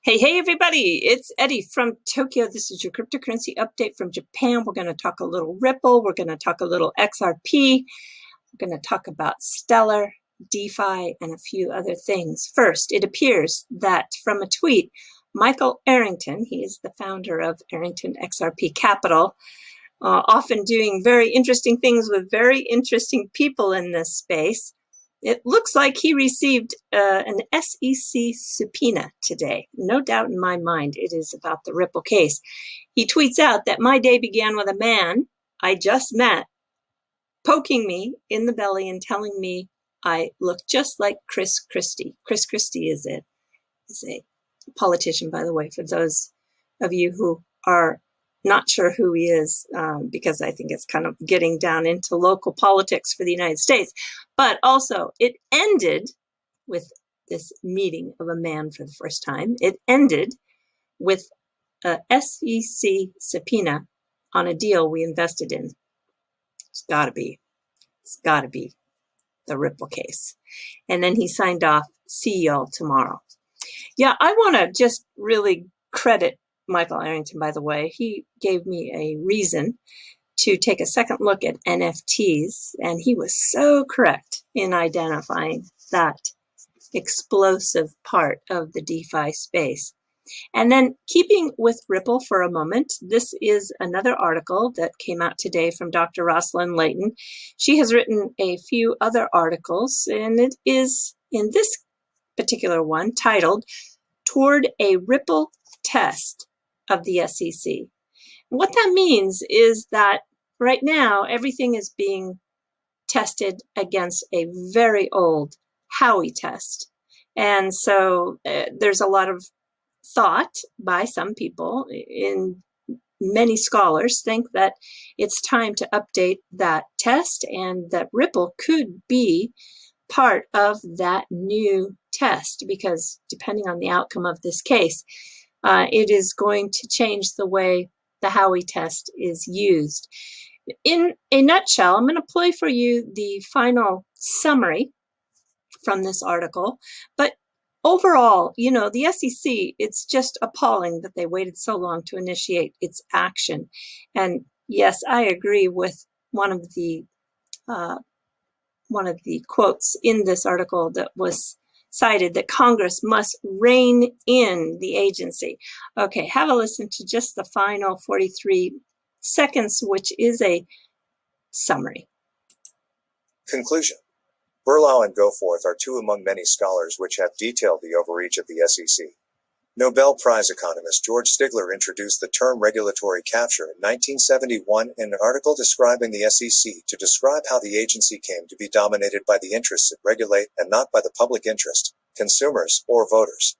Hey, everybody, it's Eddie from Tokyo. This is your cryptocurrency update from Japan. We're going to talk a little Ripple. We're going to talk a little XRP. We're going to talk about Stellar, DeFi, and a few other things. First, it appears that from a tweet, Michael Arrington, he is the founder of Arrington XRP Capital, often doing very interesting things with very interesting people in this space. It looks like he received an SEC subpoena today. No doubt in my mind it is about the Ripple case. He tweets out that my day began with a man I just met poking me in the belly and telling me I look just like Chris Christie. Chris Christie is a politician, by the way, for those of you who are not sure who he is, because I think it's kind of getting down into local politics for the United States. But also, it ended with this meeting of a man for the first time. It ended with a SEC subpoena on a deal we invested in. It's got to be the Ripple case. And then he signed off, see y'all tomorrow. Yeah, I want to just really credit Michael Arrington, by the way. He gave me a reason to take a second look at NFTs, and he was so correct in identifying that explosive part of the DeFi space. And then keeping with Ripple for a moment, this is another article that came out today from Dr. Rosalind Layton. She has written a few other articles, and it is in this particular one titled Toward a Ripple Test of the SEC. What that means is that right now everything is being tested against a very old Howey Test. And so there's a lot of thought by some people, in many scholars think that it's time to update that test and that Ripple could be part of that new test, because depending on the outcome of this case, it is going to change the way the Howey test is used. In a nutshell, I'm going to play for you the final summary from this article. But overall, you know, the SEC, it's just appalling that they waited so long to initiate its action. And yes, I agree with one of the quotes in this article that was cited, that Congress must rein in the agency. Okay, have a listen to just the final 43 seconds, which is a summary. Conclusion. Berlau and Goforth are two among many scholars which have detailed the overreach of the SEC. Nobel Prize economist George Stigler introduced the term regulatory capture in 1971 in an article describing the SEC to describe how the agency came to be dominated by the interests it regulate and not by the public interest, consumers, or voters.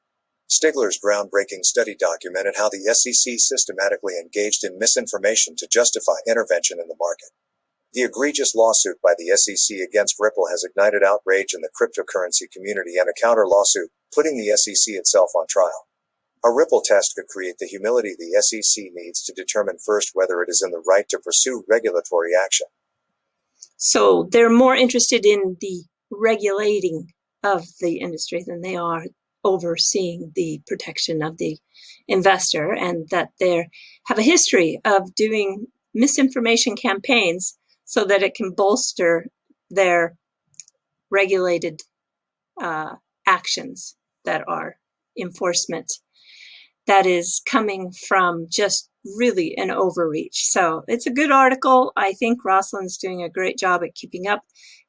Stigler's groundbreaking study documented how the SEC systematically engaged in misinformation to justify intervention in the market. The egregious lawsuit by the SEC against Ripple has ignited outrage in the cryptocurrency community and a counter-lawsuit, putting the SEC itself on trial. A Ripple test could create the humility the SEC needs to determine first whether it is in the right to pursue regulatory action. So they're more interested in the regulating of the industry than they are overseeing the protection of the investor, and that they have a history of doing misinformation campaigns so that it can bolster their regulated actions that are enforcement that is coming from just really an overreach. So it's a good article. I think Rosalind's doing a great job at keeping up,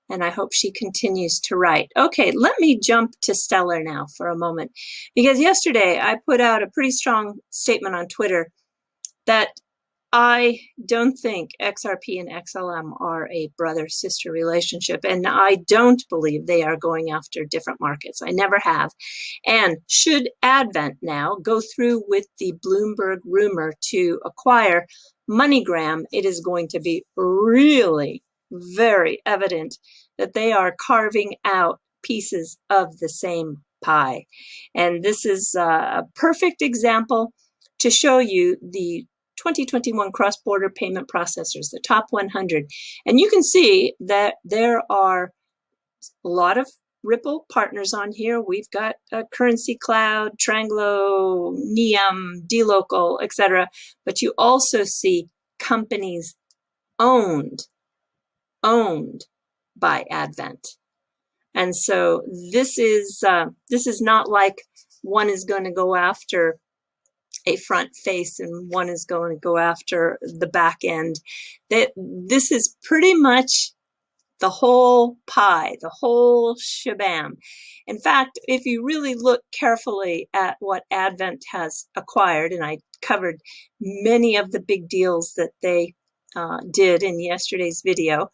and I hope she continues to write. Okay, let me jump to Stellar now for a moment, because yesterday I put out a pretty strong statement on Twitter that I don't think XRP and XLM are a brother-sister relationship, and I don't believe they are going after different markets. I never have. And should Advent now go through with the Bloomberg rumor to acquire MoneyGram, it is going to be really very evident that they are carving out pieces of the same pie. And this is a perfect example to show you the 2021 cross-border payment processors, the top 100. And you can see that there are a lot of Ripple partners on here. We've got Currency Cloud, Tranglo, Neum, dLocal, etc. But you also see companies owned by Advent. And so this is not like one is going to go after a front face and one is going to go after the back end. This is pretty much the whole pie, the whole shabam. In fact, if you really look carefully at what Advent has acquired, and I covered many of the big deals that they did in yesterday's video,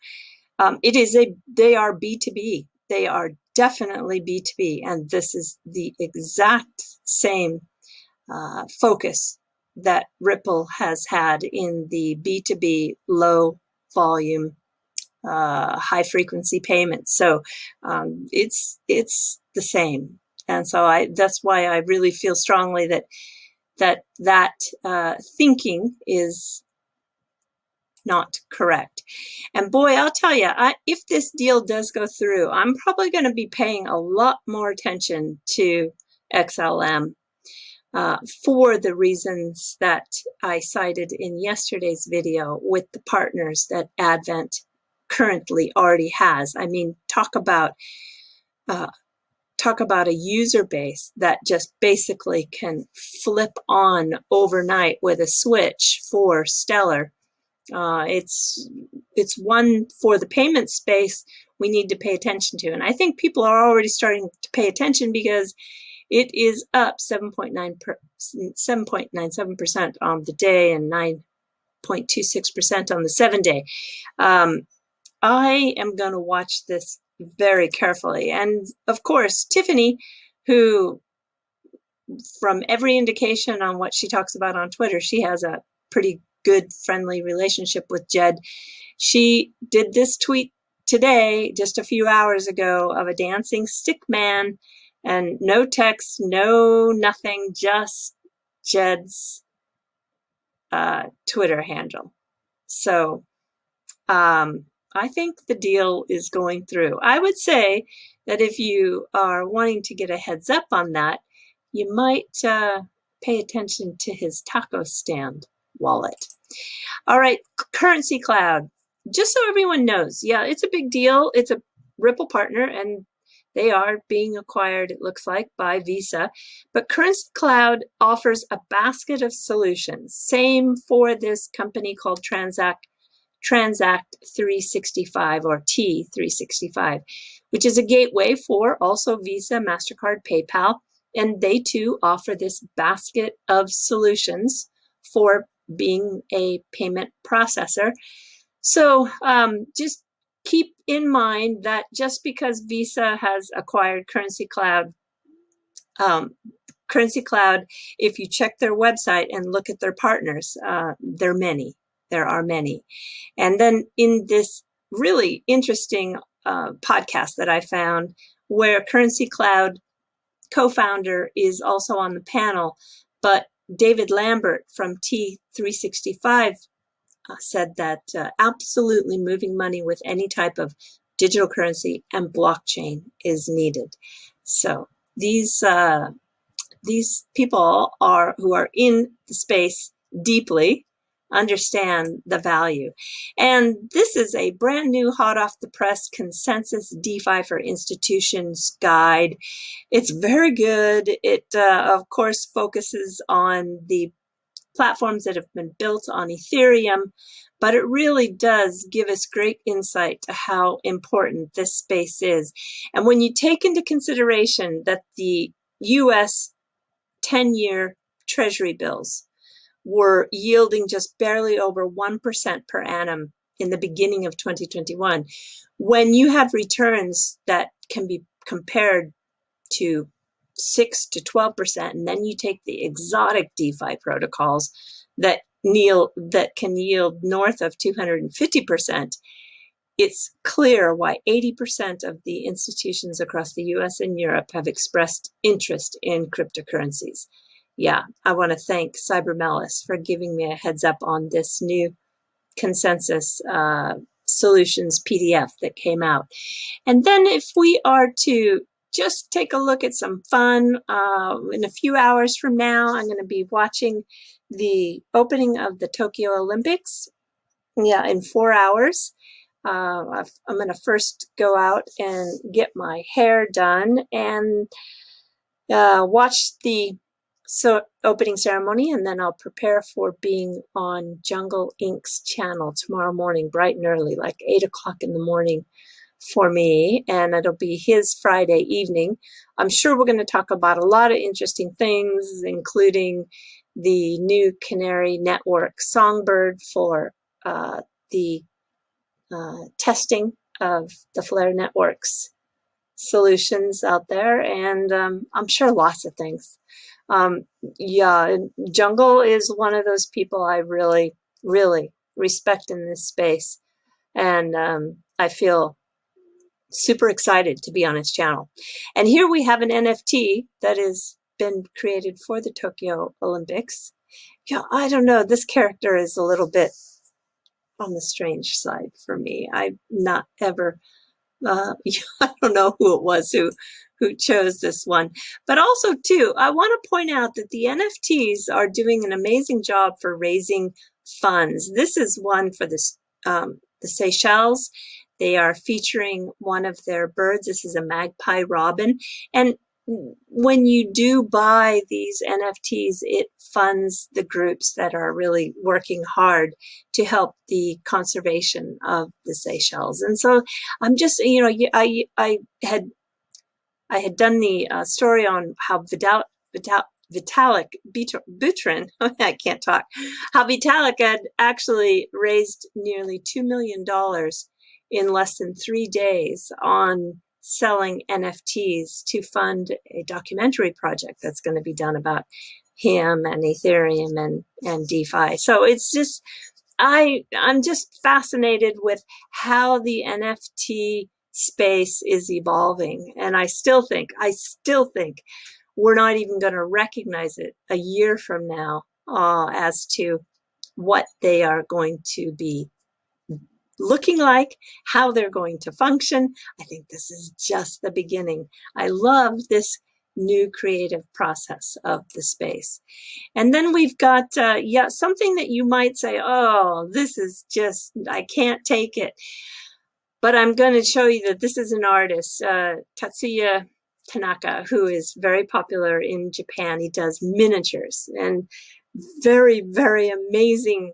they are B2B. They are definitely B2B, and this is the exact same focus that Ripple has had in the B2B low volume high frequency payments. So it's the same. And so that's why I really feel strongly that thinking is not correct. And boy, I'll tell you, if this deal does go through, I'm probably going to be paying a lot more attention to XLM for the reasons that I cited in yesterday's video with the partners that Advent currently already has. I mean, talk about a user base that just basically can flip on overnight with a switch for Stellar. It's one for the payment space we need to pay attention to, and I think people are already starting to pay attention because it is up 7.97% on the day and 9.26% on the 7-day. I am going to watch this very carefully. And of course, Tiffany, who from every indication on what she talks about on Twitter, she has a pretty good, friendly relationship with Jed. She did this tweet today, just a few hours ago, of a dancing stick man and no text, no nothing, just Jed's Twitter handle. So, I think the deal is going through. I would say that if you are wanting to get a heads up on that, you might pay attention to his taco stand wallet. All right, Currency Cloud. Just so everyone knows, yeah, it's a big deal. It's a Ripple partner, and they are being acquired, it looks like, by Visa. But Currency Cloud offers a basket of solutions. Same for this company called Transact 365 or T365, which is a gateway for also Visa, MasterCard, PayPal, and they too offer this basket of solutions for being a payment processor. So just keep in mind that just because Visa has acquired Currency Cloud, if you check their website and look at their partners, there are many. And then in this really interesting podcast that I found, where Currency Cloud co-founder is also on the panel, but David Lambert from T365 said that absolutely moving money with any type of digital currency and blockchain is needed. So these people who are in the space deeply understand the value. And this is a brand new, hot off the press consensus DeFi for institutions guide. It's very good. It, of course, focuses on the platforms that have been built on Ethereum, but it really does give us great insight to how important this space is. And when you take into consideration that the US 10-year Treasury bills were yielding just barely over 1% per annum in the beginning of 2021, when you have returns that can be compared to 6 to 12%, and then you take the exotic DeFi protocols that can yield north of 250%, it's clear why 80% of the institutions across the US and Europe have expressed interest in cryptocurrencies. Yeah, I want to thank CyberMelis for giving me a heads up on this new consensus solutions PDF that came out. And then if we are to just take a look at some fun, in a few hours from now, I'm going to be watching the opening of the Tokyo Olympics. Yeah, in 4 hours. I'm going to first go out and get my hair done and watch the opening ceremony, and then I'll prepare for being on Jungle Inc.'s channel tomorrow morning, bright and early, like 8 o'clock in the morning for me, and it'll be his Friday evening. I'm sure we're going to talk about a lot of interesting things, including the new Canary Network Songbird for the testing of the Flare Network's solutions out there, and I'm sure lots of things. Yeah, Jungle is one of those people I really, really respect in this space, and I feel super excited to be on his channel. And here we have an NFT that has been created for the Tokyo Olympics. Yeah, I don't know, this character is a little bit on the strange side for me. I've not ever, I don't know who it was who chose this one. But also, too, I want to point out that the NFTs are doing an amazing job for raising funds. This is one for the Seychelles. They are featuring one of their birds. This is a magpie robin. And when you do buy these NFTs, it funds the groups that are really working hard to help the conservation of the Seychelles. And so I'm just, you know, I had done the story on how Vitalik Buterin, I can't talk, how Vitalik had actually raised nearly $2 million in less than 3 days on selling NFTs to fund a documentary project that's going to be done about him and Ethereum and DeFi. So it's just, I'm just fascinated with how the NFT space is evolving. And I still think we're not even going to recognize it a year from now as to what they are going to be looking like, how they're going to function. I think this is just the beginning. I love this new creative process of the space. And then we've got, something that you might say, oh, this is just, I can't take it. But I'm going to show you that this is an artist, Tatsuya Tanaka, who is very popular in Japan. He does miniatures and very, very amazing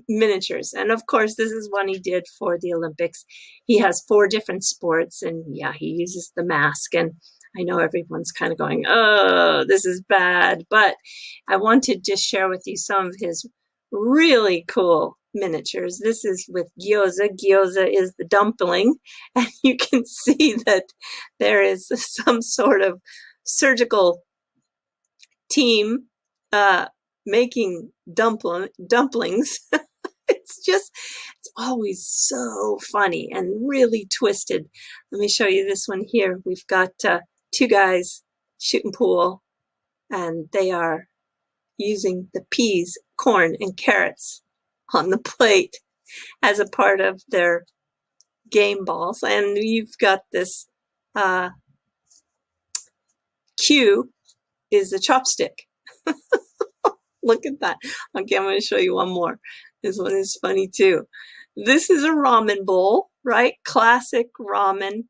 miniatures. And of course, this is one he did for the Olympics. He has 4 different sports, and yeah, he uses the mask. And I know everyone's kind of going, oh, this is bad. But I want to just share with you some of his really cool miniatures. This is with gyoza. Gyoza is the dumpling. And you can see that there is some sort of surgical team making dumplings. It's always so funny and really twisted. Let me show you this one here. We've got 2 guys shooting pool, and they are using the peas, corn, and carrots on the plate as a part of their game balls. And you've got this cue is a chopstick. Look at that. Okay, I'm going to show you one more. This one is funny too. This is a ramen bowl, right? Classic ramen.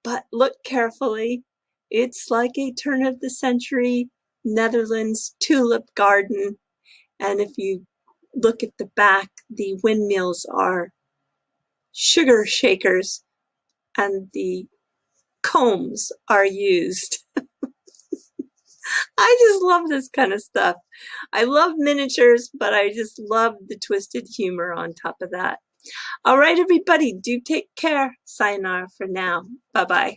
But look carefully. It's like a turn of the century Netherlands tulip garden. And if you look at the back, the windmills are sugar shakers and the combs are used. I just love this kind of stuff. I love miniatures, but I just love the twisted humor on top of that. All right, everybody, do take care. Sayonara for now. Bye-bye.